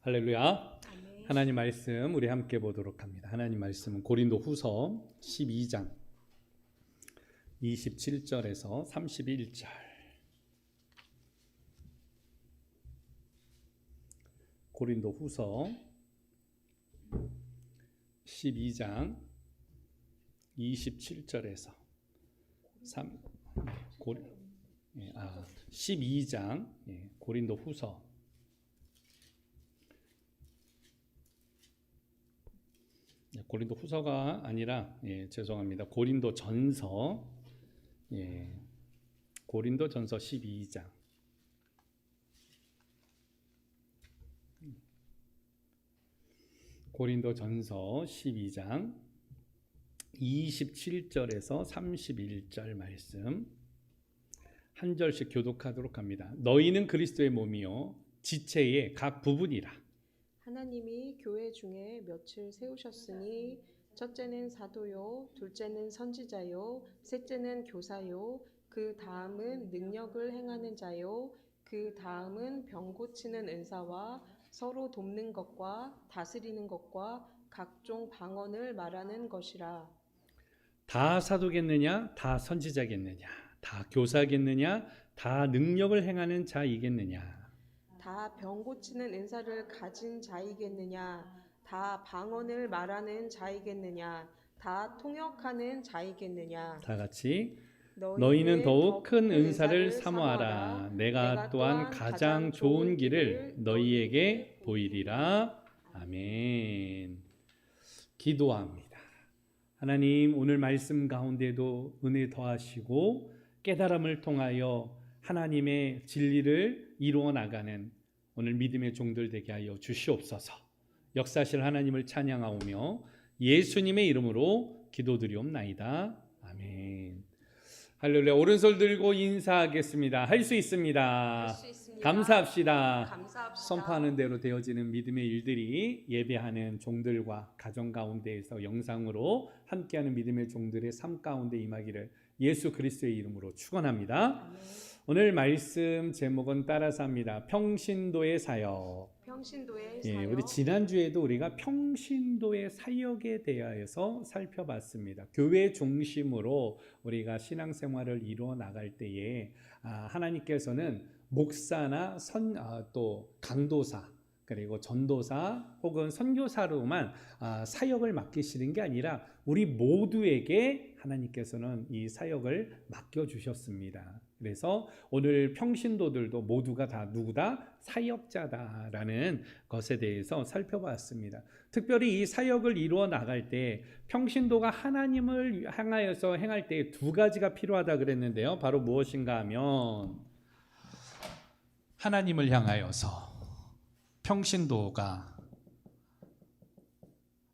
할렐루야. 아멘. 하나님 말씀 우리 함께 보도록 합니다. 하나님 말씀은 고린도 후서 12장 27절에서 31절. 고린도 후서 12장 27절에서 12장 고린도 후서 고린도 후서가 아니라 죄송합니다. 고린도 전서 고린도 전서 12장 고린도 전서 12장 27절에서 31절 말씀 한 절씩 교독하도록 합니다. 너희는 그리스도의 몸이요 지체의 각 부분이라. 하나님이 교회 중에 며칠 세우셨으니 첫째는 사도요, 둘째는 선지자요, 셋째는 교사요, 그 다음은 능력을 행하는 자요, 그 다음은 병 고치는 은사와 서로 돕는 것과 다스리는 것과 각종 방언을 말하는 것이라. 다 사도겠느냐? 다 선지자겠느냐? 다 교사겠느냐? 다 능력을 행하는 자이겠느냐? 다 병 고치는 은사를 가진 자이겠느냐? 다 방언을 말하는 자이겠느냐? 다 통역하는 자이겠느냐? 다 같이 너희는 더욱 큰 은사를 사모하라. 내가 또한 가장 좋은 길을 너희에게 보이리라. 아멘. 기도합니다. 하나님, 오늘 말씀 가운데도 은혜 더하시고 깨달음을 통하여 하나님의 진리를 이루어 나가는 오늘 믿음의 종들 되게 하여 주시옵소서. 역사실 하나님을 찬양하오며 예수님의 이름으로 기도드리옵나이다. 아멘. 할렐루야. 오른손 들고 인사하겠습니다. 할 수 있습니다. 감사합시다. 선포하는 대로 되어지는 믿음의 일들이 예배하는 종들과 가정 가운데에서 영상으로 함께하는 믿음의 종들의 삶 가운데 임하기를 예수 그리스도의 이름으로 축원합니다. 오늘 말씀 제목은 따라서 합니다. 평신도의 사역. 평신도의 사역. 우리 지난주에도 우리가 평신도의 사역에 대하여서 살펴봤습니다. 교회 중심으로 우리가 신앙생활을 이루어 나갈 때에 하나님께서는 목사나 또 강도사 그리고 전도사 혹은 선교사로만 사역을 맡기시는 게 아니라 우리 모두에게 하나님께서는 이 사역을 맡겨주셨습니다. 그래서 오늘 평신도들도 모두가 다 누구다? 사역자다라는 것에 대해서 살펴봤습니다. 특별히 이 사역을 이루어 나갈 때 평신도가 하나님을 향하여서 행할 때 두 가지가 필요하다 그랬는데요. 바로 무엇인가 하면 하나님을 향하여서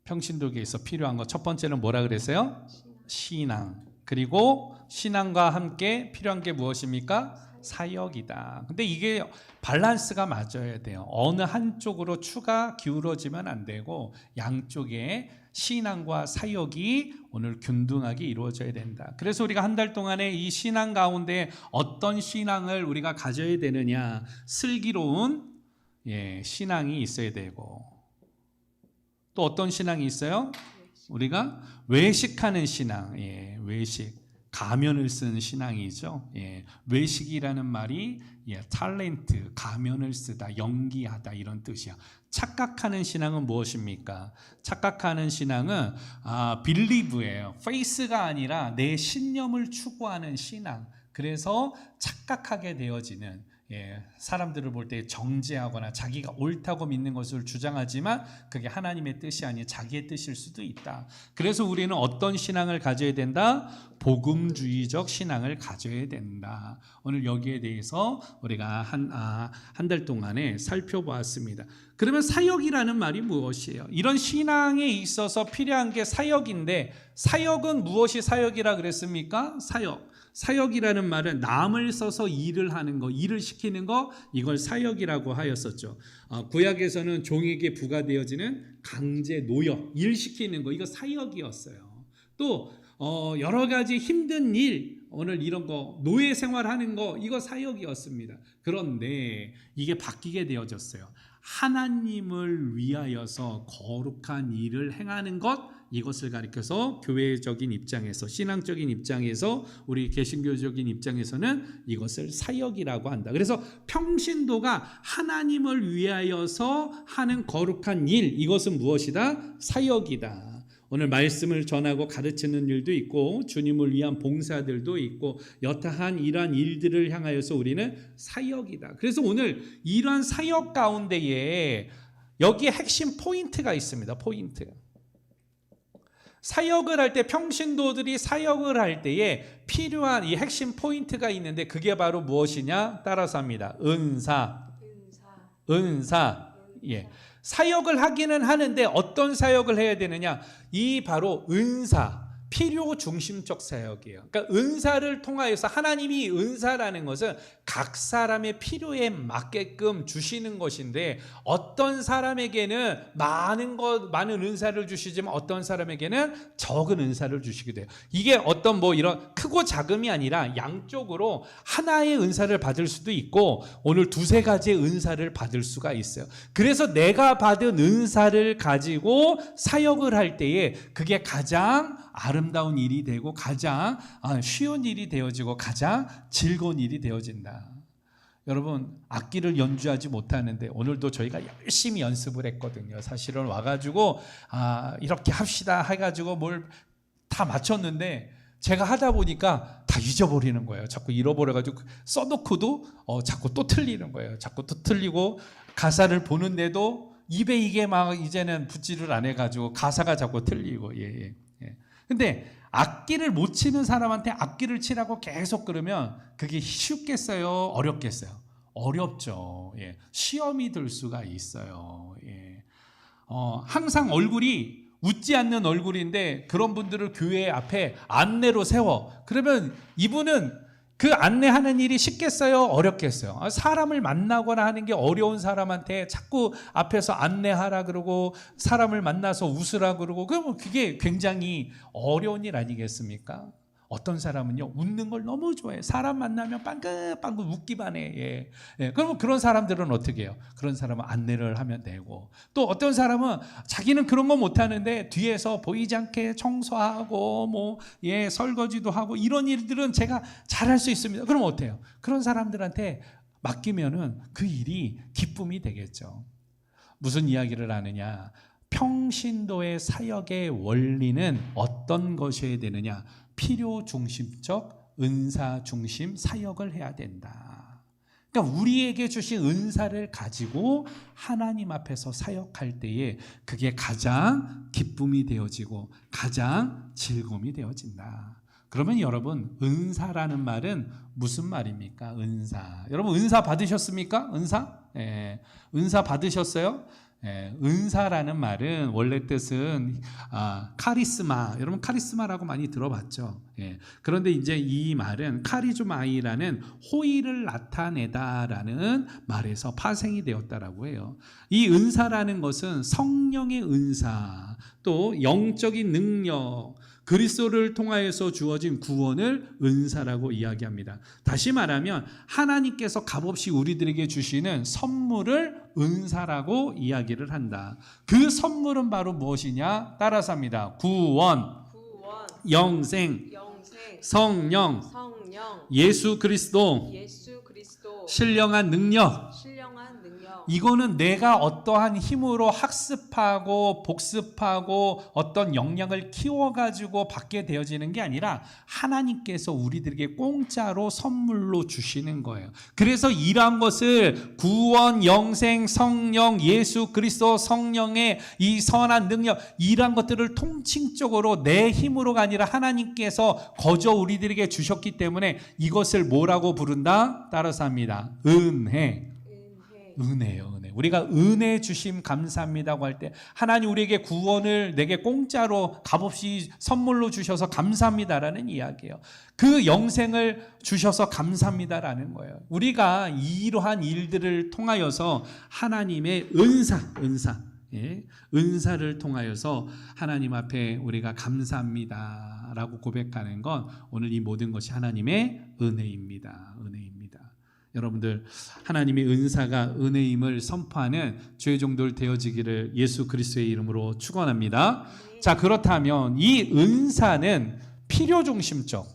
평신도에게서 필요한 것 첫 번째는 뭐라 그랬어요? 신앙. 그리고 신앙과 함께 필요한 게 무엇입니까? 사역이다. 근데 이게 밸런스가 맞아야 돼요. 어느 한쪽으로 추가 기울어지면 안 되고 양쪽에 신앙과 사역이 오늘 균등하게 이루어져야 된다. 그래서 우리가 한 달 동안에 이 신앙 가운데 어떤 신앙을 우리가 가져야 되느냐, 슬기로운 신앙이 있어야 되고 또 어떤 신앙이 있어요? 우리가 외식하는 신앙, 외식, 가면을 쓴 신앙이죠. 외식이라는 말이 탤런트, 가면을 쓰다, 연기하다 이런 뜻이야. 착각하는 신앙은 무엇입니까? 착각하는 신앙은 빌리브예요. 페이스가 아니라 내 신념을 추구하는 신앙. 그래서 착각하게 되어지는 사람들을 볼 때 정죄하거나 자기가 옳다고 믿는 것을 주장하지만 그게 하나님의 뜻이 아닌 자기의 뜻일 수도 있다. 그래서 우리는 어떤 신앙을 가져야 된다? 복음주의적 신앙을 가져야 된다. 오늘 여기에 대해서 우리가 한 달 동안에 살펴보았습니다. 그러면 사역이라는 말이 무엇이에요? 이런 신앙에 있어서 필요한 게 사역인데 사역은 무엇이 사역이라 그랬습니까? 사역이라는 말은 남을 써서 일을 하는 거, 일을 시키는 거, 이걸 사역이라고 하였었죠. 구약에서는 종에게 부과되어지는 강제 노역, 일 시키는 거, 이거 사역이었어요. 또 여러 가지 힘든 일, 오늘 이런 거 노예 생활하는 거 이거 사역이었습니다. 그런데 이게 바뀌게 되어졌어요. 하나님을 위하여서 거룩한 일을 행하는 것, 이것을 가리켜서 교회적인 입장에서, 신앙적인 입장에서, 우리 개신교적인 입장에서는 이것을 사역이라고 한다. 그래서 평신도가 하나님을 위하여서 하는 거룩한 일, 이것은 무엇이다? 사역이다. 오늘 말씀을 전하고 가르치는 일도 있고 주님을 위한 봉사들도 있고 여타한 이러한 일들을 향하여서 우리는 사역이다. 그래서 오늘 이러한 사역 가운데에 여기에 핵심 포인트가 있습니다. 포인트. 사역을 할 때, 평신도들이 사역을 할 때에 필요한 이 핵심 포인트가 있는데 그게 바로 무엇이냐? 따라서 합니다. 은사. 예. 사역을 하기는 하는데 어떤 사역을 해야 되느냐? 이 바로 은사, 필요 중심적 사역이에요. 그러니까 은사를 통하여서, 하나님이 은사라는 것은 각 사람의 필요에 맞게끔 주시는 것인데 어떤 사람에게는 많은 은사를 주시지만 어떤 사람에게는 적은 은사를 주시게 돼요. 이게 어떤 뭐 이런 크고 작음이 아니라 양쪽으로 하나의 은사를 받을 수도 있고 오늘 두세 가지의 은사를 받을 수가 있어요. 그래서 내가 받은 은사를 가지고 사역을 할 때에 그게 가장 아름다운 일이 되고 가장 쉬운 일이 되어지고 가장 즐거운 일이 되어진다. 여러분, 악기를 연주하지 못하는데 오늘도 저희가 열심히 연습을 했거든요. 사실은 와가지고 이렇게 합시다 해가지고 뭘 다 맞췄는데 제가 하다 보니까 다 잊어버리는 거예요. 자꾸 잃어버려가지고 써놓고도 자꾸 또 틀리는 거예요. 자꾸 또 틀리고 가사를 보는데도 입에 이게 막 이제는 붙지를 안 해가지고 가사가 자꾸 틀리고 근데 악기를 못 치는 사람한테 악기를 치라고 계속 그러면 그게 쉽겠어요? 어렵겠어요? 어렵죠. 시험이 들 수가 있어요. 항상 얼굴이 웃지 않는 얼굴인데 그런 분들을 교회 앞에 안내로 세워. 그러면 이분은 그 안내하는 일이 쉽겠어요? 어렵겠어요? 사람을 만나거나 하는 게 어려운 사람한테 자꾸 앞에서 안내하라 그러고 사람을 만나서 웃으라 그러고 그러면 그게 굉장히 어려운 일 아니겠습니까? 어떤 사람은요 웃는 걸 너무 좋아해. 사람 만나면 빵긋빵긋 웃기만 해. 그러면 그런 사람들은 어떻게 해요? 그런 사람은 안내를 하면 되고, 또 어떤 사람은 자기는 그런 거 못하는데 뒤에서 보이지 않게 청소하고 설거지도 하고 이런 일들은 제가 잘할 수 있습니다. 그럼 어때요? 그런 사람들한테 맡기면은 그 일이 기쁨이 되겠죠. 무슨 이야기를 하느냐? 평신도의 사역의 원리는 어떤 것이어야 되느냐? 필요 중심적 은사 중심 사역을 해야 된다. 그러니까 우리에게 주신 은사를 가지고 하나님 앞에서 사역할 때에 그게 가장 기쁨이 되어지고 가장 즐거움이 되어진다. 그러면 여러분, 은사라는 말은 무슨 말입니까? 은사. 여러분 은사 받으셨습니까? 은사? 은사 받으셨어요? 은사라는 말은 원래 뜻은 카리스마, 여러분 카리스마라고 많이 들어봤죠. 그런데 이제 이 말은 카리즈마이라는 호의를 나타내다라는 말에서 파생이 되었다라고 해요. 이 은사라는 것은 성령의 은사, 또 영적인 능력, 그리스도를 통하여서 주어진 구원을 은사라고 이야기합니다. 다시 말하면 하나님께서 값없이 우리들에게 주시는 선물을 은사라고 이야기를 한다. 그 선물은 바로 무엇이냐? 따라서 합니다. 구원, 영생, 성령, 예수 그리스도, 신령한 능력. 이거는 내가 어떠한 힘으로 학습하고 복습하고 어떤 역량을 키워가지고 받게 되어지는 게 아니라 하나님께서 우리들에게 공짜로 선물로 주시는 거예요. 그래서 이러한 것을 구원, 영생, 성령, 예수 그리스도, 성령의 이 선한 능력, 이러한 것들을 통칭적으로 내 힘으로가 아니라 하나님께서 거저 우리들에게 주셨기 때문에 이것을 뭐라고 부른다? 따라서 합니다. 은혜예요, 은혜. 우리가 은혜 주심 감사합니다고 할 때 하나님 우리에게 구원을 내게 공짜로 값없이 선물로 주셔서 감사합니다라는 이야기예요. 그 영생을 주셔서 감사합니다라는 거예요. 우리가 이러한 일들을 통하여서 하나님의 은사, 예, 은사를 통하여서 하나님 앞에 우리가 감사합니다라고 고백하는 건 오늘 이 모든 것이 하나님의 은혜입니다. 은혜입니다. 여러분들 하나님의 은사가 은혜임을 선포하는 주의 종들 되어지기를 예수 그리스도의 이름으로 축원합니다. 자, 그렇다면 이 은사는 필요 중심적,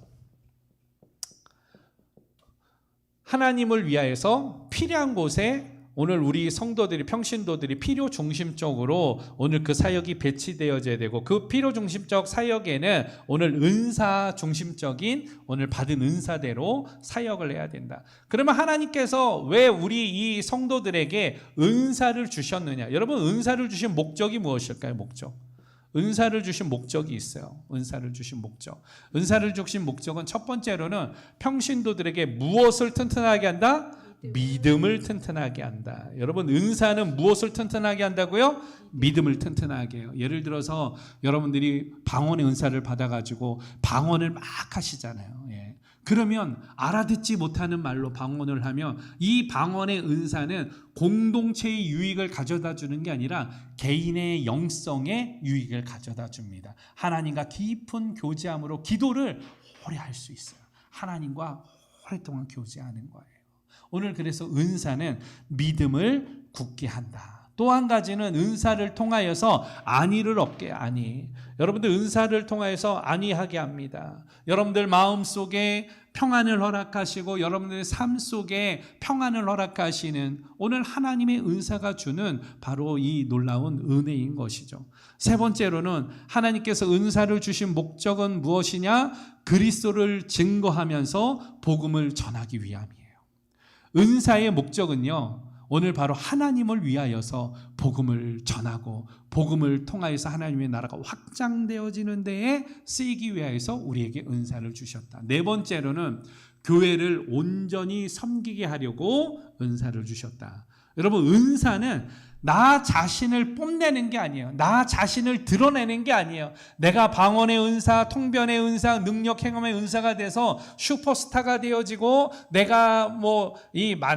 하나님을 위하여서 필요한 곳에 오늘 우리 성도들이 평신도들이 필요 중심적으로 오늘 그 사역이 배치되어져야 되고 그 필요 중심적 사역에는 오늘 은사 중심적인 오늘 받은 은사대로 사역을 해야 된다. 그러면 하나님께서 왜 우리 이 성도들에게 은사를 주셨느냐? 여러분 은사를 주신 목적이 무엇일까요? 목적. 은사를 주신 목적이 있어요. 은사를 주신 목적. 은사를 주신 목적은 첫 번째로는 평신도들에게 무엇을 튼튼하게 한다? 믿음을 튼튼하게 한다. 여러분 은사는 무엇을 튼튼하게 한다고요? 믿음을 튼튼하게 해요. 예를 들어서 여러분들이 방언의 은사를 받아가지고 방언을 막 하시잖아요. 예. 그러면 알아듣지 못하는 말로 방언을 하면 이 방언의 은사는 공동체의 유익을 가져다 주는 게 아니라 개인의 영성의 유익을 가져다 줍니다. 하나님과 깊은 교제함으로 기도를 오래 할 수 있어요. 하나님과 오랫동안 교제하는 거예요. 오늘 그래서 은사는 믿음을 굳게 한다. 또 한 가지는 은사를 통하여서 안위를 얻게 안위. 여러분들 은사를 통하여서 안위하게 합니다. 여러분들 마음속에 평안을 허락하시고 여러분들의 삶 속에 평안을 허락하시는 오늘 하나님의 은사가 주는 바로 이 놀라운 은혜인 것이죠. 세 번째로는 하나님께서 은사를 주신 목적은 무엇이냐? 그리스도를 증거하면서 복음을 전하기 위함이에요. 은사의 목적은요, 오늘 바로 하나님을 위하여서 복음을 전하고 복음을 통하여서 하나님의 나라가 확장되어지는 데에 쓰이기 위하여서 우리에게 은사를 주셨다. 네 번째로는 교회를 온전히 섬기게 하려고 은사를 주셨다. 여러분 은사는 나 자신을 뽐내는 게 아니에요. 나 자신을 드러내는 게 아니에요. 내가 방언의 은사, 통변의 은사, 능력 행함의 은사가 돼서 슈퍼스타가 되어지고 내가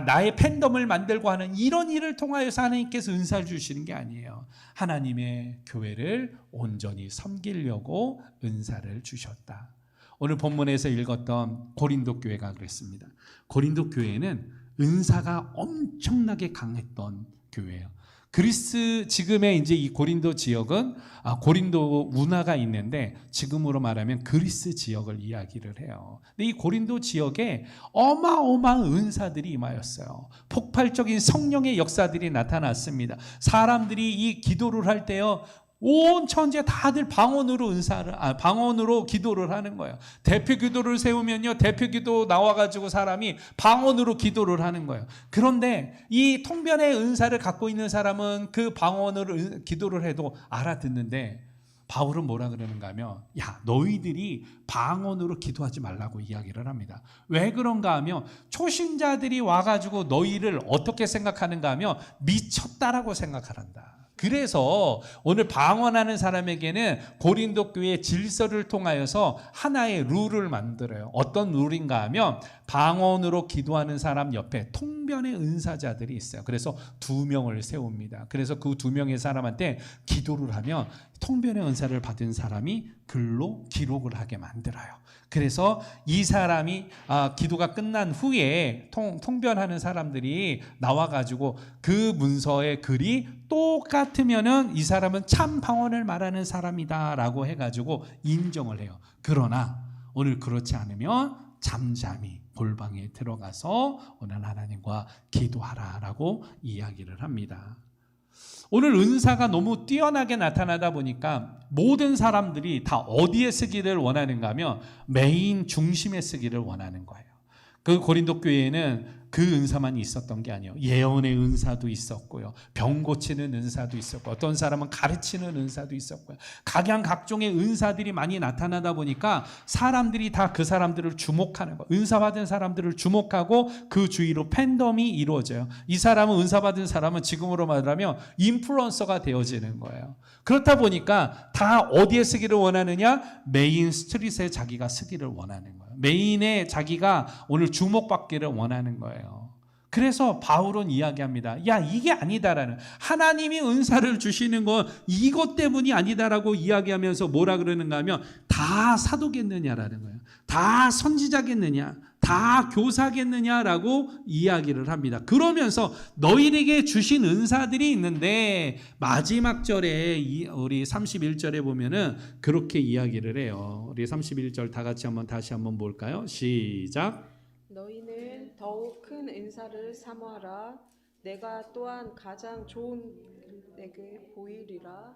나의 팬덤을 만들고 하는 이런 일을 통하여서 하나님께서 은사를 주시는 게 아니에요. 하나님의 교회를 온전히 섬기려고 은사를 주셨다. 오늘 본문에서 읽었던 고린도 교회가 그랬습니다. 고린도 교회는 은사가 엄청나게 강했던 교회예요. 그리스 지금의 이제 이 고린도 지역은 고린도 운하가 있는데 지금으로 말하면 그리스 지역을 이야기를 해요. 근데 이 고린도 지역에 어마어마한 은사들이 임하였어요. 폭발적인 성령의 역사들이 나타났습니다. 사람들이 이 기도를 할 때요. 온 천지에 다들 방언으로 방언으로 기도를 하는 거예요. 대표 기도를 세우면요, 대표 기도 나와가지고 사람이 방언으로 기도를 하는 거예요. 그런데 이 통변의 은사를 갖고 있는 사람은 그 방언으로 기도를 해도 알아듣는데 바울은 뭐라 그러는가 하면 야 너희들이 방언으로 기도하지 말라고 이야기를 합니다. 왜 그런가 하면 초신자들이 와가지고 너희를 어떻게 생각하는가 하면 미쳤다라고 생각한다. 그래서 오늘 방언하는 사람에게는 고린도 교회의 질서를 통하여서 하나의 룰을 만들어요. 어떤 룰인가 하면 방언으로 기도하는 사람 옆에 통변의 은사자들이 있어요. 그래서 2명을 세웁니다. 그래서 그 2명의 사람한테 기도를 하면 통변의 은사를 받은 사람이 글로 기록을 하게 만들어요. 그래서 이 사람이 기도가 끝난 후에 통변하는 사람들이 나와가지고 그 문서의 글이 똑같으면은 이 사람은 참 방언을 말하는 사람이다라고 해가지고 인정을 해요. 그러나 오늘 그렇지 않으면 잠잠히 골방에 들어가서 오늘 하나님과 기도하라라고 이야기를 합니다. 오늘 은사가 너무 뛰어나게 나타나다 보니까 모든 사람들이 다 어디에 쓰기를 원하는가 하면 메인 중심에 쓰기를 원하는 거예요. 그 고린도 교회에는 그 은사만 있었던 게 아니에요. 예언의 은사도 있었고요. 병 고치는 은사도 있었고 어떤 사람은 가르치는 은사도 있었고요. 각양각종의 은사들이 많이 나타나다 보니까 사람들이 다 그 사람들을 주목하는 거예요. 은사받은 사람들을 주목하고 그 주위로 팬덤이 이루어져요. 이 사람은 은사받은 사람은 지금으로 말하면 인플루언서가 되어지는 거예요. 그렇다 보니까 다 어디에 쓰기를 원하느냐? 메인 스트릿에 자기가 쓰기를 원하는 거예요. 메인에 자기가 오늘 주목받기를 원하는 거예요. 그래서 바울은 이야기합니다. 야, 이게 아니다라는, 하나님이 은사를 주시는 건 이것 때문이 아니다라고 이야기하면서 뭐라 그러는가 하면 다 사도겠느냐라는 거예요. 다 선지자겠느냐, 다 교사겠느냐라고 이야기를 합니다. 그러면서 너희에게 주신 은사들이 있는데 마지막 절에 우리 31절에 보면은 그렇게 이야기를 해요. 우리 31절 다 같이 다시 한번 볼까요? 시작. 너희는 더욱 큰 은사를 사모하라. 내가 또한 가장 좋은 내게 보이리라.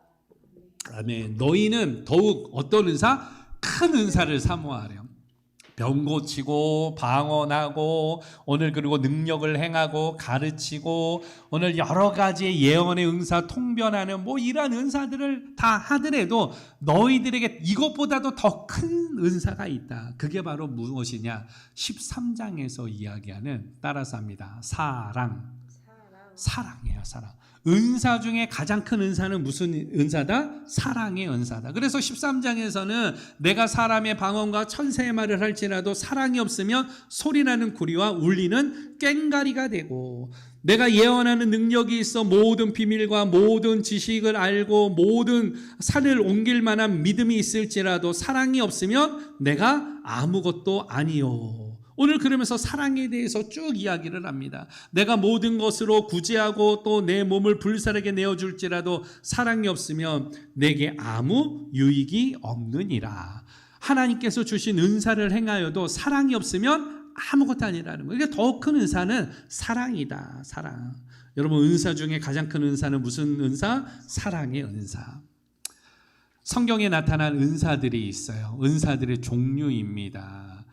아멘. 너희는 더욱 어떤 은사? 큰 은사를 사모하렴. 병 고치고 방언하고 오늘 그리고 능력을 행하고 가르치고 오늘 여러 가지의 예언의 은사 통변하는 뭐 이러한 은사들을 다 하더라도 너희들에게 이것보다도 더 큰 은사가 있다. 그게 바로 무엇이냐? 13장에서 이야기하는, 따라서 합니다. 사랑이에요. 사랑. 은사 중에 가장 큰 은사는 무슨 은사다? 사랑의 은사다. 그래서 13장에서는 내가 사람의 방언과 천사의 말을 할지라도 사랑이 없으면 소리나는 구리와 울리는 꽹가리가 되고, 내가 예언하는 능력이 있어 모든 비밀과 모든 지식을 알고 모든 산을 옮길 만한 믿음이 있을지라도 사랑이 없으면 내가 아무것도 아니요. 오늘 그러면서 사랑에 대해서 쭉 이야기를 합니다. 내가 모든 것으로 구제하고 또 내 몸을 불살에게 내어줄지라도 사랑이 없으면 내게 아무 유익이 없느니라. 하나님께서 주신 은사를 행하여도 사랑이 없으면 아무것도 아니라는 거예요. 그러니까 더 큰 은사는 사랑이다. 사랑. 여러분, 은사 중에 가장 큰 은사는 무슨 은사? 사랑의 은사. 성경에 나타난 은사들이 있어요. 은사들의 종류입니다.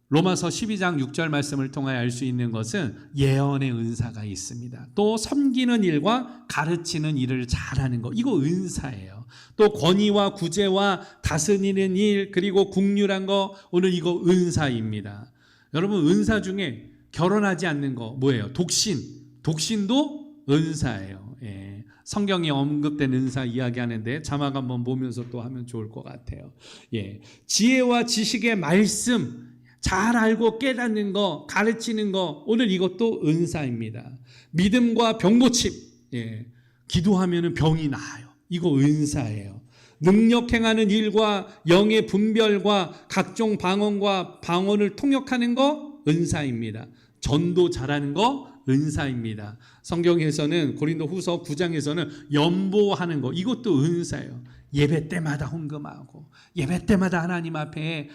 로마서 12장 6절 말씀을 통하여 알 수 있는 것은 예언의 은사가 있습니다. 또 섬기는 일과 가르치는 일을 잘하는 것, 이거 은사예요. 또 권위와 구제와 다스리는 일, 그리고 국률한 거, 오늘 이거 은사입니다. 여러분, 은사 중에 결혼하지 않는 거 뭐예요? 독신도 은사예요. 예. 성경에 언급된 은사 이야기하는데 자막 한번 보면서 또 하면 좋을 것 같아요. 예. 지혜와 지식의 말씀 잘 알고 깨닫는 거, 가르치는 거, 오늘 이것도 은사입니다. 믿음과 병고침, 예. 기도하면 병이 나아요. 이거 은사예요. 능력 행하는 일과 영의 분별과 각종 방언과 방언을 통역하는 거 은사입니다. 전도 잘하는 거 은사입니다. 성경에서는 고린도후서 9장에서는 연보하는 거, 이것도 은사예요. 예배 때마다 헌금하고 예배 때마다 하나님 앞에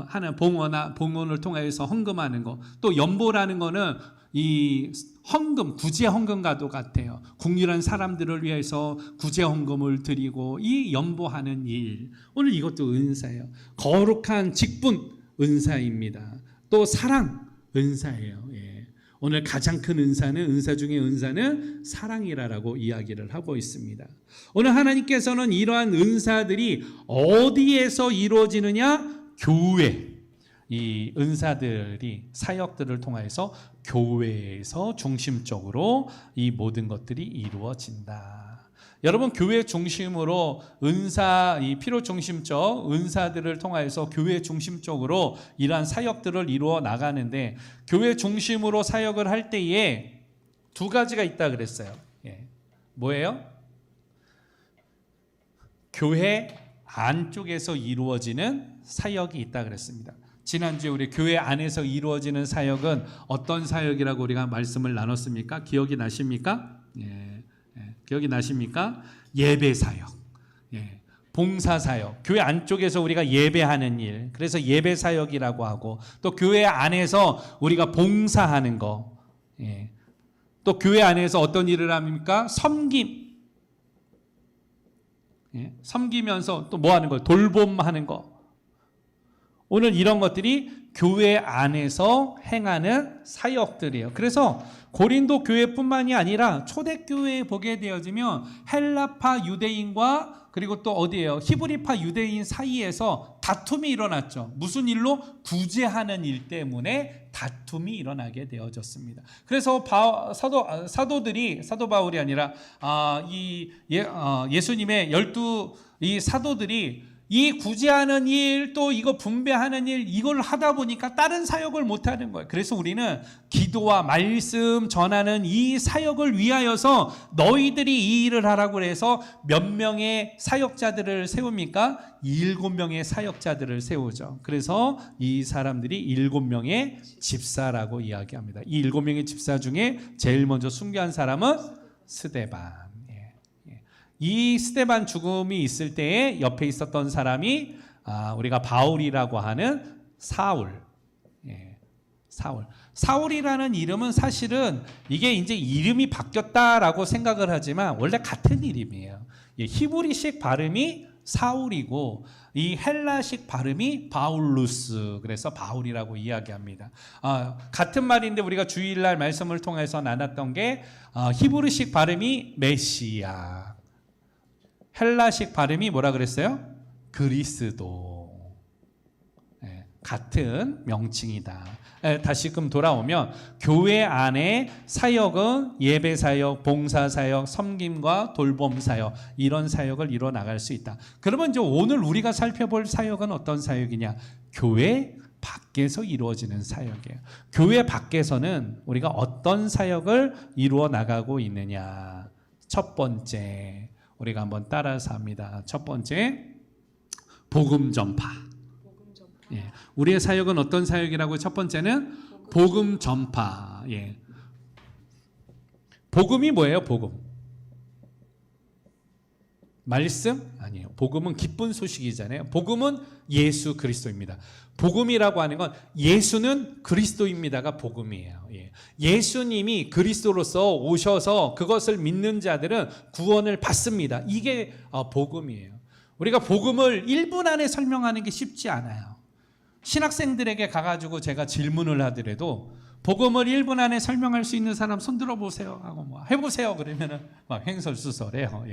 하는 봉헌을 통해서 헌금하는 거. 또 연보라는 거는 이 헌금, 구제 헌금과도 같아요. 국률한 사람들을 위해서 구제 헌금을 드리고 이 연보하는 일, 오늘 이것도 은사예요. 거룩한 직분 은사입니다. 또 사랑 은사예요. 예. 오늘 가장 큰 은사 중에 은사는 사랑이라고 이야기를 하고 있습니다. 오늘 하나님께서는 이러한 은사들이 어디에서 이루어지느냐? 교회. 이 은사들이 사역들을 통해서 교회에서 중심적으로 이 모든 것들이 이루어진다. 여러분, 교회 중심으로 이 필요 중심적 은사들을 통해서 교회 중심적으로 이러한 사역들을 이루어 나가는데, 교회 중심으로 사역을 할 때에 두 가지가 있다 그랬어요. 예. 뭐예요? 교회 안쪽에서 이루어지는 사역이 있다 그랬습니다. 지난주에 우리 교회 안에서 이루어지는 사역은 어떤 사역이라고 우리가 말씀을 나눴습니까? 기억이 나십니까? 예. 기억이 나십니까? 예배 사역, 예. 봉사 사역, 교회 안쪽에서 우리가 예배하는 일, 그래서 예배 사역이라고 하고, 또 교회 안에서 우리가 봉사하는 거, 예. 또 교회 안에서 어떤 일을 합니까? 섬김, 예. 섬기면서 또 뭐 하는 거? 돌봄하는 거. 오늘 이런 것들이 교회 안에서 행하는 사역들이에요. 그래서 고린도 교회뿐만이 아니라 초대교회에 보게 되어지면 헬라파 유대인과 그리고 또 어디예요? 히브리파 유대인 사이에서 다툼이 일어났죠. 무슨 일로? 구제하는 일 때문에 다툼이 일어나게 되어졌습니다. 그래서 사도 바울이 아니라 예수님의 12 이 사도들이 이 구제하는 일, 또 이거 분배하는 일, 이걸 하다 보니까 다른 사역을 못 하는 거예요. 그래서 우리는 기도와 말씀 전하는 이 사역을 위하여서 너희들이 이 일을 하라고 해서 몇 명의 사역자들을 세웁니까? 7명의 사역자들을 세우죠. 그래서 이 사람들이 7명의 집사라고 이야기합니다. 이 7명의 집사 중에 제일 먼저 순교한 사람은 스데반. 이 스데반 죽음이 있을 때에 옆에 있었던 사람이 우리가 바울이라고 하는 사울. 사울이라는 이름은 사실은 이게 이제 이름이 바뀌었다라고 생각을 하지만 원래 같은 이름이에요. 히브리식 발음이 사울이고 이 헬라식 발음이 바울루스, 그래서 바울이라고 이야기합니다. 같은 말인데 우리가 주일날 말씀을 통해서 나눴던 게 히브리식 발음이 메시아, 헬라식 발음이 뭐라 그랬어요? 그리스도. 같은 명칭이다. 다시금 돌아오면 교회 안에 사역은 예배 사역, 봉사 사역, 섬김과 돌봄 사역, 이런 사역을 이루어 나갈 수 있다. 그러면 이제 오늘 우리가 살펴볼 사역은 어떤 사역이냐? 교회 밖에서 이루어지는 사역이에요. 교회 밖에서는 우리가 어떤 사역을 이루어 나가고 있느냐? 첫 번째, 우리가 한번 따라서 합니다. 첫 번째, 복음 전파. 우리의 사역은 어떤 사역이라고? 첫 번째는 복음 전파. 복음이 뭐예요? 복음. 말씀? 아니에요. 복음은 기쁜 소식이잖아요. 복음은 예수 그리스도입니다. 복음이라고 하는 건 예수는 그리스도입니다가 복음이에요. 예수님이 그리스도로서 오셔서 그것을 믿는 자들은 구원을 받습니다. 이게 복음이에요. 우리가 복음을 1분 안에 설명하는 게 쉽지 않아요. 신학생들에게 가가지고 제가 질문을 하더라도 복음을 1분 안에 설명할 수 있는 사람 손 들어보세요 하고 뭐 해보세요 그러면은 막 횡설수설해요.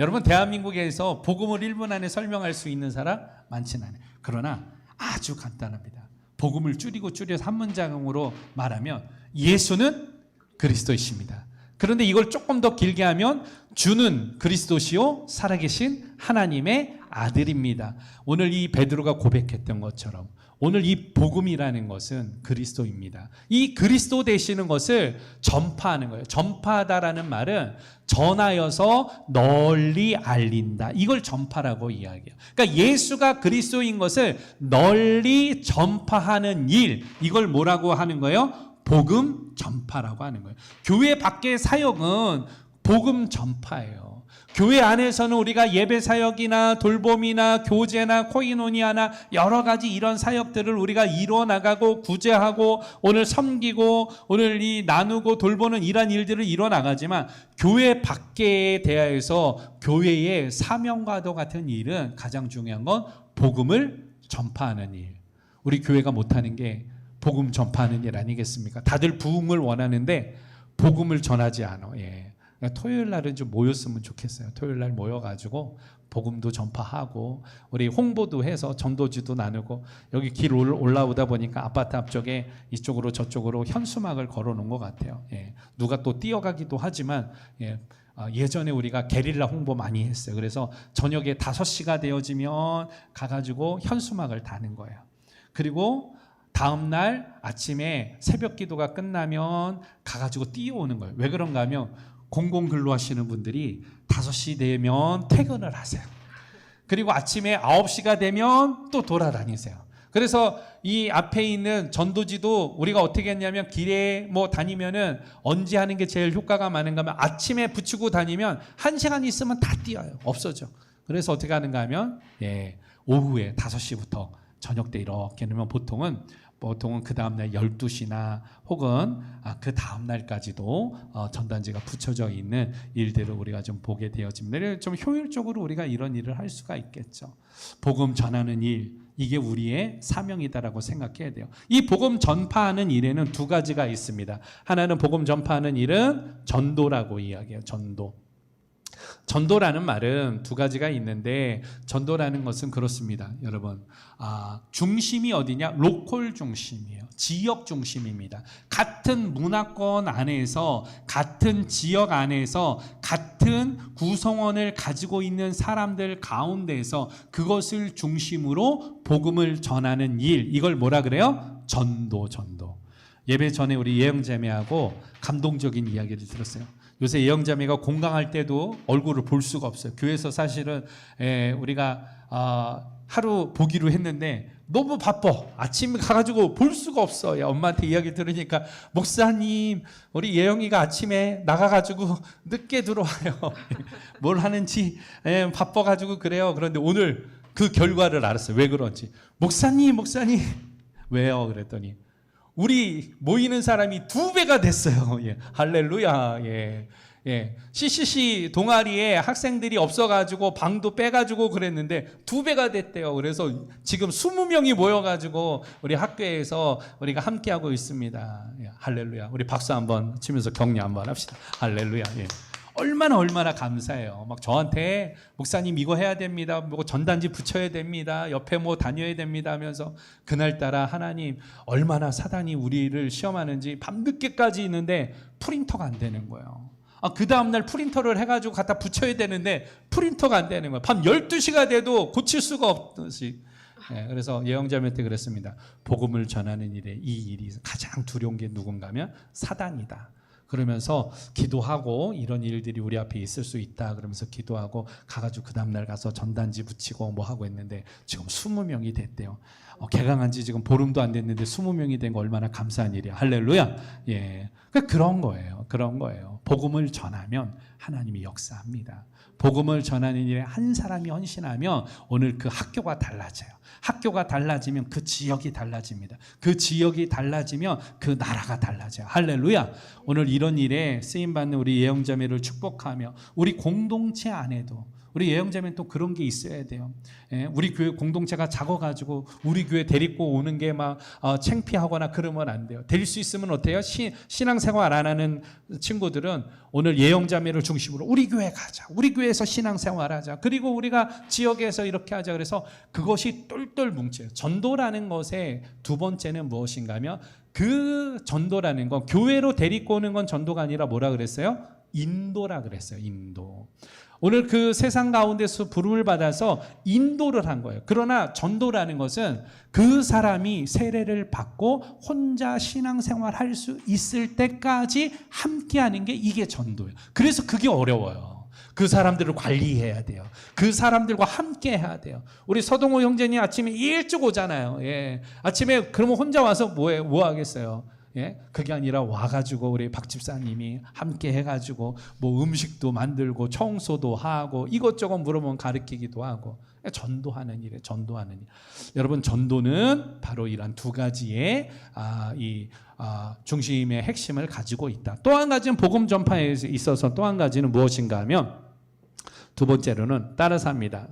여러분, 대한민국에서 복음을 1분 안에 설명할 수 있는 사람 많지는 않아요. 그러나 아주 간단합니다. 복음을 줄여서 한 문장으로 말하면 예수는 그리스도이십니다. 그런데 이걸 조금 더 길게 하면 주는 그리스도시요 살아계신 하나님의 아들입니다. 오늘 이 베드로가 고백했던 것처럼 오늘 이 복음이라는 것은 그리스도입니다. 이 그리스도 되시는 것을 전파하는 거예요. 전파하다라는 말은 전하여서 널리 알린다. 이걸 전파라고 이야기해요. 그러니까 예수가 그리스도인 것을 널리 전파하는 일, 이걸 뭐라고 하는 거예요? 복음 전파라고 하는 거예요. 교회 밖의 사역은 복음 전파예요. 교회 안에서는 우리가 예배 사역이나 돌봄이나 교제나 코이노니아나 여러 가지 이런 사역들을 우리가 이루어 나가고 구제하고 오늘 섬기고 오늘 이 나누고 돌보는 이런 일들을 이루어 나가지만 교회 밖에 대하여서 교회의 사명과도 같은 일은 가장 중요한 건 복음을 전파하는 일. 우리 교회가 못하는 게 복음 전파하는 일 아니겠습니까? 다들 부흥을 원하는데 복음을 전하지 않아. 토요일 날은 좀 모였으면 좋겠어요. 토요일 날 모여가지고 복음도 전파하고 우리 홍보도 해서 전도지도 나누고 여기 길 올라오다 보니까 아파트 앞쪽에 이쪽으로 저쪽으로 현수막을 걸어놓은 것 같아요. 누가 또 뛰어가기도 하지만 예전에 우리가 게릴라 홍보 많이 했어요. 그래서 저녁에 5시가 되어지면 가가지고 현수막을 다는 거예요. 그리고 다음 날 아침에 새벽 기도가 끝나면 가가지고 뛰어오는 거예요. 왜 그런가 하면 공공근로 하시는 분들이 5시 되면 퇴근을 하세요. 그리고 아침에 9시가 되면 또 돌아다니세요. 그래서 이 앞에 있는 전도지도 우리가 어떻게 했냐면 길에 뭐 다니면은 언제 하는 게 제일 효과가 많은가 하면 아침에 붙이고 다니면 1시간 있으면 다 뛰어요. 없어져. 그래서 어떻게 하는가 하면 오후에 5시부터 저녁 때 이렇게 놓으면 보통은 그 다음날 12시나 혹은 그 다음날까지도 전단지가 붙여져 있는 일들을 우리가 좀 보게 되어집니다. 좀 효율적으로 우리가 이런 일을 할 수가 있겠죠. 복음 전하는 일, 이게 우리의 사명이다라고 생각해야 돼요. 이 복음 전파하는 일에는 2가지가 있습니다. 하나는 복음 전파하는 일은 전도라고 이야기해요. 전도. 전도라는 말은 두 가지가 있는데 전도라는 것은 그렇습니다. 여러분 중심이 어디냐? 로컬 중심이에요. 지역 중심입니다. 같은 문화권 안에서 같은 지역 안에서 같은 구성원을 가지고 있는 사람들 가운데서 그것을 중심으로 복음을 전하는 일, 이걸 뭐라 그래요? 전도. 예배 전에 우리 예영자매하고 감동적인 이야기를 들었어요. 요새 예영자매가 공강할 때도 얼굴을 볼 수가 없어요. 교회에서 사실은 우리가 하루 보기로 했는데 너무 바빠. 아침에 가가지고 볼 수가 없어. 엄마한테 이야기 들으니까 목사님 우리 예영이가 아침에 나가가지고 늦게 들어와요. 뭘 하는지 바빠가지고 그래요. 그런데 오늘 그 결과를 알았어요. 왜 그런지. 목사님 왜요? 그랬더니 우리 모이는 사람이 2배가 됐어요. 예. 할렐루야. 예. CCC 동아리에 학생들이 없어가지고 방도 빼가지고 그랬는데 2배가 됐대요. 그래서 지금 20명이 모여가지고 우리 학교에서 우리가 함께하고 있습니다. 예. 할렐루야. 우리 박수 한번 치면서 격려 한번 합시다. 할렐루야. 예. 얼마나 감사해요. 막 저한테 목사님 이거 해야 됩니다. 뭐 전단지 붙여야 됩니다. 옆에 뭐 다녀야 됩니다 하면서 그날따라 하나님 얼마나 사단이 우리를 시험하는지 밤늦게까지 있는데 프린터가 안 되는 거예요. 그 다음날 프린터를 해가지고 갖다 붙여야 되는데 프린터가 안 되는 거예요. 밤 12시가 돼도 고칠 수가 없듯이. 그래서 예영자매한테 그랬습니다. 복음을 전하는 일에 이 일이 가장 두려운 게 누군가면 사단이다. 그러면서 기도하고 이런 일들이 우리 앞에 있을 수 있다 그러면서 기도하고 가가지고 그 다음날 가서 전단지 붙이고 뭐 하고 했는데 지금 20명이 됐대요. 개강한 지 지금 보름도 안 됐는데 20명이 된 거 얼마나 감사한 일이야. 할렐루야. 예. 그런 거예요. 복음을 전하면 하나님이 역사합니다. 복음을 전하는 일에 한 사람이 헌신하면 오늘 그 학교가 달라져요. 학교가 달라지면 그 지역이 달라집니다. 그 지역이 달라지면 그 나라가 달라져요. 할렐루야. 오늘 이런 일에 쓰임받는 우리 예영자매를 축복하며 우리 공동체 안에도 우리 예영자매는 또 그런 게 있어야 돼요. 우리 교회 공동체가 작아가지고 우리 교회 데리고 오는 게 막 창피하거나 그러면 안 돼요. 데릴 수 있으면 어때요? 신앙생활 안 하는 친구들은 오늘 예영자매를 중심으로 우리 교회 가자. 우리 교회에서 신앙생활 하자. 그리고 우리가 지역에서 이렇게 하자. 그래서 그것이 똘똘 뭉쳐요. 전도라는 것의 두 번째는 무엇인가 하면 그 전도라는 건 교회로 데리고 오는 건 전도가 아니라 뭐라 그랬어요? 인도라 그랬어요. 인도. 오늘 그 세상 가운데서 부름을 받아서 인도를 한 거예요. 그러나 전도라는 것은 그 사람이 세례를 받고 혼자 신앙생활 할 수 있을 때까지 함께하는 게 이게 전도예요. 그래서 그게 어려워요. 그 사람들을 관리해야 돼요. 그 사람들과 함께 해야 돼요. 우리 서동호 형제님 아침에 일찍 오잖아요. 예. 아침에 그러면 혼자 와서 뭐 하겠어요? 예? 그게 아니라 와가지고 우리 박 집사님이 함께 해가지고 뭐 음식도 만들고 청소도 하고 이것저것 물어보면 가르치기도 하고 전도하는 일에 전도하는 일. 여러분 전도는 바로 이런 두 가지의 중심의 핵심을 가지고 있다. 또 한 가지는 복음 전파에 있어서 또 한 가지는 무엇인가 하면 두 번째로는 따라서 합니다.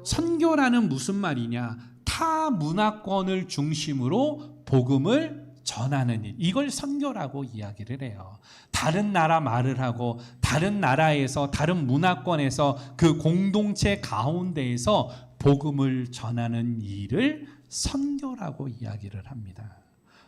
선교라는 무슨 말이냐? 타 문화권을 중심으로 복음을 전하는 일, 이걸 선교라고 이야기를 해요. 다른 나라 말을 하고 다른 나라에서 다른 문화권에서 그 공동체 가운데에서 복음을 전하는 일을 선교라고 이야기를 합니다.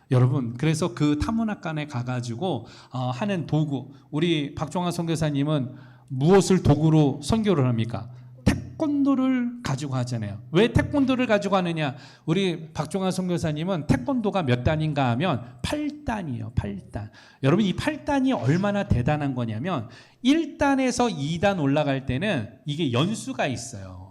여러분, 그래서 그 타문화관에 가가지고 하는 도구, 우리 박종환 선교사님은 무엇을 도구로 선교를 합니까? 태권도를 가지고 하잖아요. 왜 태권도를 가지고 하느냐? 우리 박종환 선교사님은 태권도가 몇 단인가 하면 8단이에요. 8단. 여러분 이 8단이 얼마나 대단한 거냐면 1단에서 2단 올라갈 때는 이게 연수가 있어요.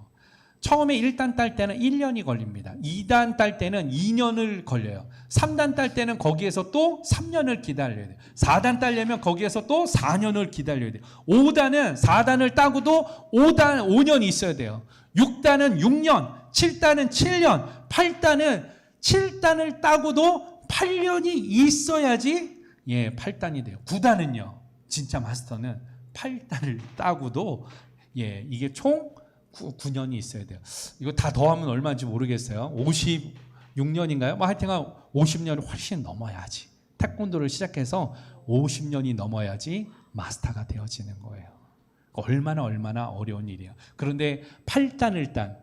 처음에 1단 딸 때는 1년이 걸립니다. 2단 딸 때는 2년을 걸려요. 3단 딸 때는 거기에서 또 3년을 기다려야 돼요. 4단 따려면 거기에서 또 4년을 기다려야 돼요. 5단은 4단을 따고도 5년이 있어야 돼요. 6단은 6년, 7단은 7년, 8단은 7단을 따고도 8년이 있어야지 8단이 돼요. 9단은요. 진짜 마스터는 8단을 따고도 이게 총 9년이 있어야 돼요. 이거 다 더하면 얼마인지 모르겠어요. 56년인가요? 뭐 하여튼간 50년이 훨씬 넘어야지. 태권도를 시작해서 50년이 넘어야지 마스터가 되어지는 거예요. 얼마나 어려운 일이에요. 그런데 8단을 딴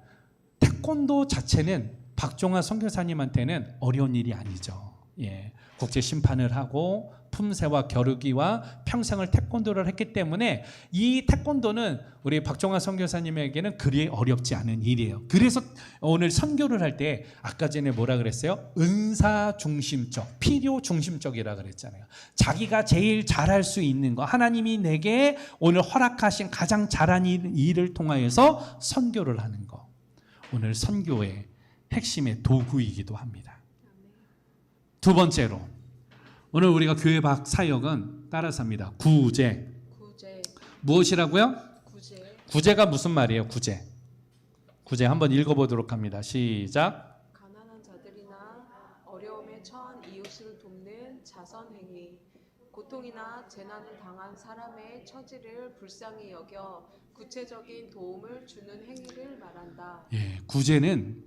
태권도 자체는 박종환 선교사님한테는 어려운 일이 아니죠. 예, 국제 심판을 하고 품새와 겨루기와 평생을 태권도를 했기 때문에 이 태권도는 우리 박종환 선교사님에게는 그리 어렵지 않은 일이에요. 그래서 오늘 선교를 할 때 아까 전에 뭐라 그랬어요? 은사 중심적, 필요 중심적이라 그랬잖아요. 자기가 제일 잘할 수 있는 거, 하나님이 내게 오늘 허락하신 가장 잘한 일을 통하여서 선교를 하는 거. 오늘 선교의 핵심의 도구이기도 합니다. 두 번째로 오늘 우리가 교회 밖 사역은 따라서 합니다. 구제. 무엇이라고요? 구제가 무슨 말이에요? 구제 한번 읽어보도록 합니다. 시작. 가난한 자들이나 어려움에 처한 이웃을 돕는 자선행위, 고통이나 재난을 당한 사람의 처지를 불쌍히 여겨 구체적인 도움을 주는 행위를 말한다. 예, 구제는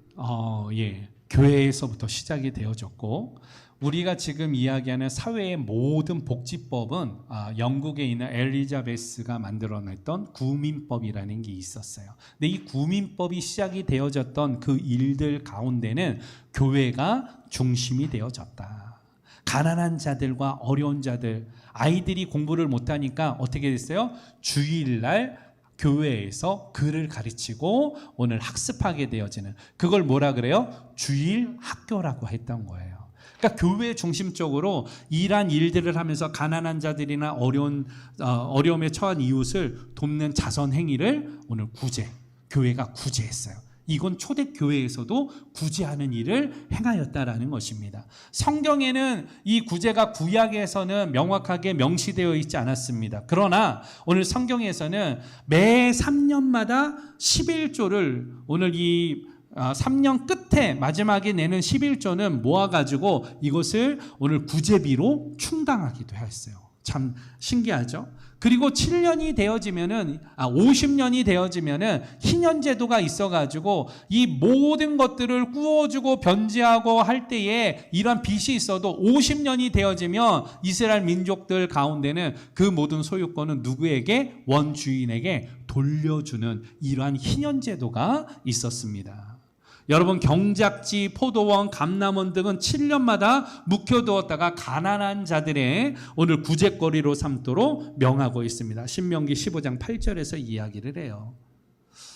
교회에서부터 시작이 되어졌고, 우리가 지금 이야기하는 사회의 모든 복지법은 영국에 있는 엘리자베스가 만들어냈던 구민법이라는 게 있었어요. 근데 이 구민법이 시작이 되어졌던 그 일들 가운데는 교회가 중심이 되어졌다. 가난한 자들과 어려운 자들, 아이들이 공부를 못하니까 어떻게 됐어요? 주일날 교회에서 글을 가르치고 오늘 학습하게 되어지는, 그걸 뭐라 그래요? 주일 학교라고 했던 거예요. 그러니까 교회 중심적으로 이러한 일들을 하면서 가난한 자들이나 어려움에 처한 이웃을 돕는 자선 행위를 오늘 교회가 구제했어요. 이건 초대교회에서도 구제하는 일을 행하였다라는 것입니다. 성경에는 이 구제가 구약에서는 명확하게 명시되어 있지 않았습니다. 그러나 오늘 성경에서는 매 3년마다 11조를 오늘 이 3년 끝에 마지막에 내는 11조는 모아가지고 이것을 오늘 구제비로 충당하기도 했어요. 참 신기하죠? 그리고 7년이 되어지면은 50년이 되어지면은 희년제도가 있어가지고 이 모든 것들을 구워주고 변제하고 할 때에 이런 빚이 있어도 50년이 되어지면 이스라엘 민족들 가운데는 그 모든 소유권은 누구에게? 원주인에게 돌려주는 이러한 희년제도가 있었습니다. 여러분, 경작지, 포도원, 감람원 등은 7년마다 묵혀두었다가 가난한 자들의 오늘 구제거리로 삼도록 명하고 있습니다. 신명기 15장 8절에서 이야기를 해요.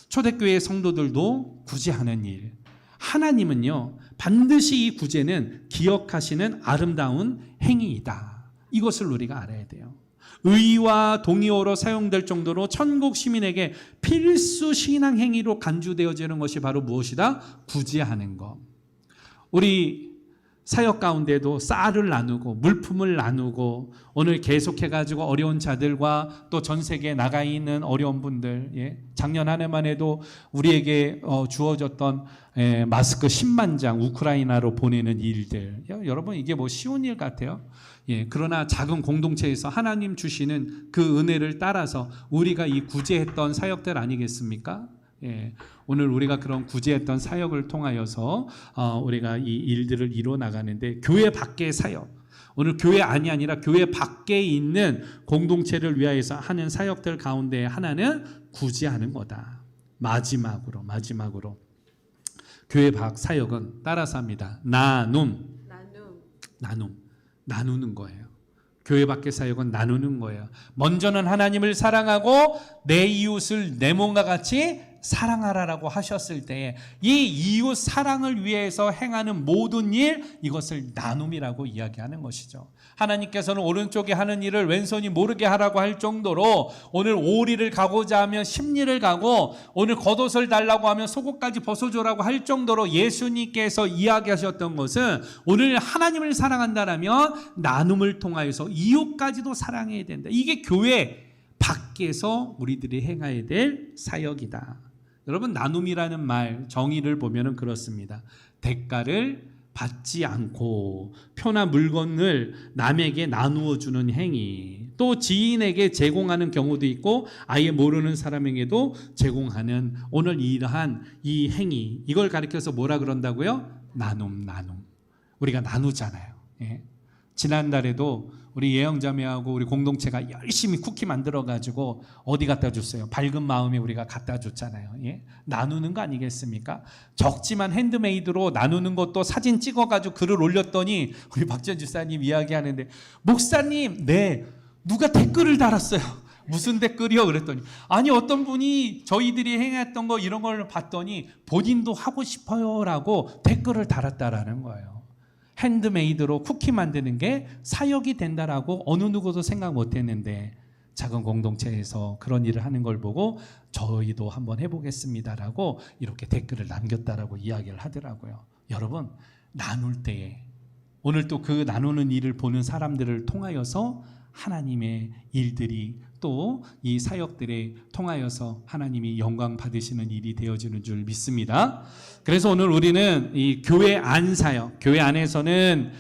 초대교회 성도들도 구제하는 일, 하나님은요 반드시 이 구제는 기억하시는 아름다운 행위이다. 이것을 우리가 알아야 돼요. 의와 동의어로 사용될 정도로 천국 시민에게 필수 신앙 행위로 간주되어지는 것이 바로 무엇이다? 구제하는 것. 우리 사역 가운데도 쌀을 나누고 물품을 나누고 오늘 계속해가지고 어려운 자들과 또 전 세계에 나가 있는 어려운 분들, 작년 한 해만 해도 우리에게 주어졌던 마스크 10만 장 우크라이나로 보내는 일들, 여러분 이게 뭐 쉬운 일 같아요? 그러나 작은 공동체에서 하나님 주시는 그 은혜를 따라서 우리가 이 구제했던 사역들 아니겠습니까? 오늘 우리가 그런 구제했던 사역을 통하여서 우리가 이 일들을 이루어 나가는데, 교회 밖의 사역, 오늘 교회 안이 아니라 교회 밖에 있는 공동체를 위하여서 하는 사역들 가운데 하나는 구제하는 거다. 마지막으로 교회 밖 사역은 따라서 합니다. 나누는 거예요. 교회 밖의 사역은 나누는 거예요. 먼저는 하나님을 사랑하고 내 이웃을 내 몸과 같이 사랑하라라고 하셨을 때 이 이웃 사랑을 위해서 행하는 모든 일, 이것을 나눔이라고 이야기하는 것이죠. 하나님께서는 오른쪽에 하는 일을 왼손이 모르게 하라고 할 정도로 오늘 오리를 가고자 하면 십리를 가고 오늘 겉옷을 달라고 하면 속옷까지 벗어줘라고 할 정도로 예수님께서 이야기하셨던 것은 오늘 하나님을 사랑한다라면 나눔을 통하여서 이웃까지도 사랑해야 된다. 이게 교회 밖에서 우리들이 행해야 될 사역이다. 여러분, 나눔이라는 말 정의를 보면은 그렇습니다. 대가를 받지 않고 표나 물건을 남에게 나누어 주는 행위, 또 지인에게 제공하는 경우도 있고 아예 모르는 사람에게도 제공하는 오늘 이러한 이 행위, 이걸 가리켜서 뭐라 그런다고요? 나눔. 우리가 나누잖아요. 지난달에도 우리 예영자매하고 우리 공동체가 열심히 쿠키 만들어가지고 어디 갖다 줬어요? 밝은 마음에 우리가 갖다 줬잖아요. 예? 나누는 거 아니겠습니까? 적지만 핸드메이드로 나누는 것도 사진 찍어가지고 글을 올렸더니 우리 박지현 집사님 이야기하는데 목사님, 네, 누가 댓글을 달았어요. 무슨 댓글이요? 그랬더니 아니 어떤 분이 저희들이 행했던 거 이런 걸 봤더니 본인도 하고 싶어요라고 댓글을 달았다라는 거예요. 핸드메이드로 쿠키 만드는 게 사역이 된다라고 어느 누구도 생각 못했는데 작은 공동체에서 그런 일을 하는 걸 보고 저희도 한번 해보겠습니다라고 이렇게 댓글을 남겼다라고 이야기를 하더라고요. 여러분, 나눌 때에 오늘 또 그 나누는 일을 보는 사람들을 통하여서 하나님의 일들이 또 이 사역들에 통하여서 하나님이 영광 받으시는 일이 되어지는 줄 믿습니다. 그래서 오늘 우리는 이 교회 안 사역, 교회 안에서는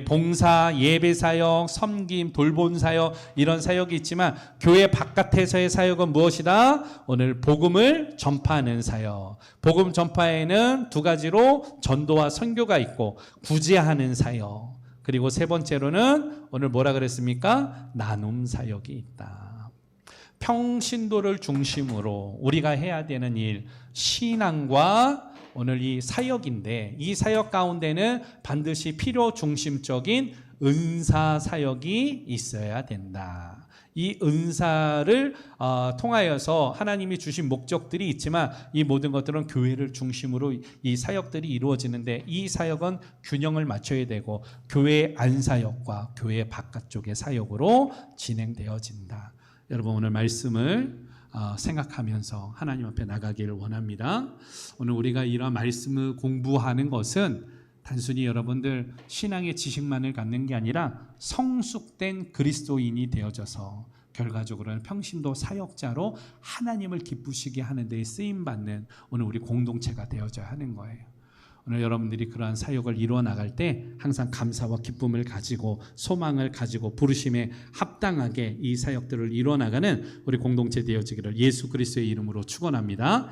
봉사, 예배 사역, 섬김, 돌본 사역 이런 사역이 있지만 교회 바깥에서의 사역은 무엇이다? 오늘 복음을 전파하는 사역. 복음 전파에는 두 가지로 전도와 선교가 있고 구제하는 사역. 그리고 세 번째로는 오늘 뭐라 그랬습니까? 나눔 사역이 있다. 평신도를 중심으로 우리가 해야 되는 일, 신앙과 오늘 이 사역인데 이 사역 가운데는 반드시 필요 중심적인 은사 사역이 있어야 된다. 이 은사를 통하여서 하나님이 주신 목적들이 있지만 이 모든 것들은 교회를 중심으로 이 사역들이 이루어지는데 이 사역은 균형을 맞춰야 되고 교회 안 사역과 교회 바깥쪽의 사역으로 진행되어진다. 여러분 오늘 말씀을 생각하면서 하나님 앞에 나가기를 원합니다. 오늘 우리가 이런 말씀을 공부하는 것은 단순히 여러분들 신앙의 지식만을 갖는 게 아니라 성숙된 그리스도인이 되어져서 결과적으로는 평신도 사역자로 하나님을 기쁘시게 하는 데 쓰임받는 오늘 우리 공동체가 되어져야 하는 거예요. 오늘 여러분들이 그러한 사역을 이루어 나갈 때 항상 감사와 기쁨을 가지고 소망을 가지고 부르심에 합당하게 이 사역들을 이루어 나가는 우리 공동체 되어지기를 예수 그리스도의 이름으로 축원합니다.